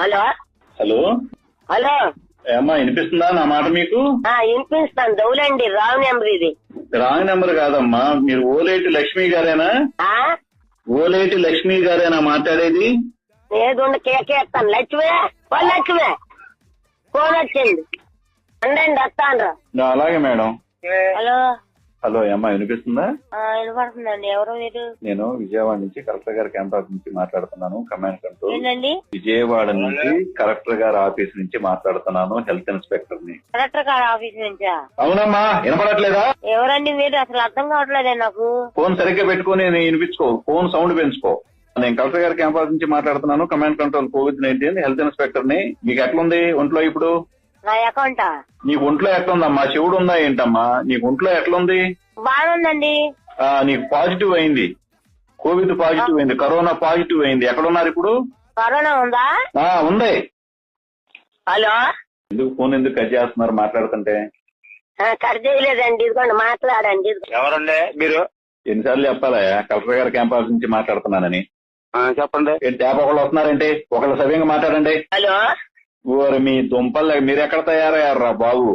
Hello hello hello ఏమ్మా వినిపిస్తుందా నా మాట మీకు? వినిపిస్తాను. దౌలండి రావు నెంబర్ ఇది. రాంగ్ నెంబర్ కాదమ్మా, మీరు ఓలేటి లక్ష్మి గారేనా? ఓలేటి లక్ష్మి గారేనా మాట్లాడేది? ఏదుండి కేకేస్తాను. లక్ష్మే లక్ష్మే ఫోన్ వచ్చింది అండి వస్తాను. అలాగే మేడం. హలో హలో ఏమ్మా వినిపిస్తుందా? వినపడుతుందండి. ఎవరు మీరు? నేను విజయవాడ నుంచి కలెక్టర్ గారి క్యాంపస్ నుంచి మాట్లాడుతున్నాను. Command control. ఏంటండి? విజయవాడ నుంచి కలెక్టర్ గారి ఆఫీస్ నుంచి మాట్లాడుతున్నాను. హెల్త్ ఇన్స్పెక్టర్ ని. కలెక్టర్ గారి ఆఫీస్ నుంచా? అవునమ్మా, వినపడట్లేదా? ఎవరండి మీరు? అసలు అర్థం కావట్లేదే నాకు. ఫోన్ సరిగ్గా పెట్టుకుని వినిపించుకో, ఫోన్ సౌండ్ పెంచుకో. నేను కలెక్టర్ గారి క్యాంపస్ నుంచి మాట్లాడుతున్నాను. Command control COVID-19 health inspector ని. మీకు ఎట్లుంది ఒంట్లో ఇప్పుడు? నా అకౌంటా? నీకు ఒంట్లో ఎట్లుందమ్మా? చెవుడు ఉందా ఏంటమ్మా? నీకు ఒంట్లో ఎట్లుంది? బాగుందండి. నీకు పాజిటివ్ అయింది, కోవిడ్ పాజిటివ్ అయింది, కరోనా పాజిటివ్ అయింది. ఎక్కడున్నారు ఇప్పుడు? కరోనా ఉందా? ఉంది. హలో ఫోన్ ఎందుకు కట్ చేస్తున్నారు మాట్లాడుతుంటే? కట్ చేయలేదండి. ఇదిగోండి మాట్లాడండి. ఎవరండి మీరు? ఎన్నిసార్లు చెప్పాలా కలెక్టర్ గారి క్యాంపస్ నుంచి మాట్లాడుతున్నానని? చెప్పండి. ట్యాప్ ఒకళ్ళు వస్తున్నారంటే ఒకళ్ళు సవ్యంగా మాట్లాడండి. హలో ఓరి మీ దుంపలు, మీరు ఎక్కడ తయారయ్యారా బాబు?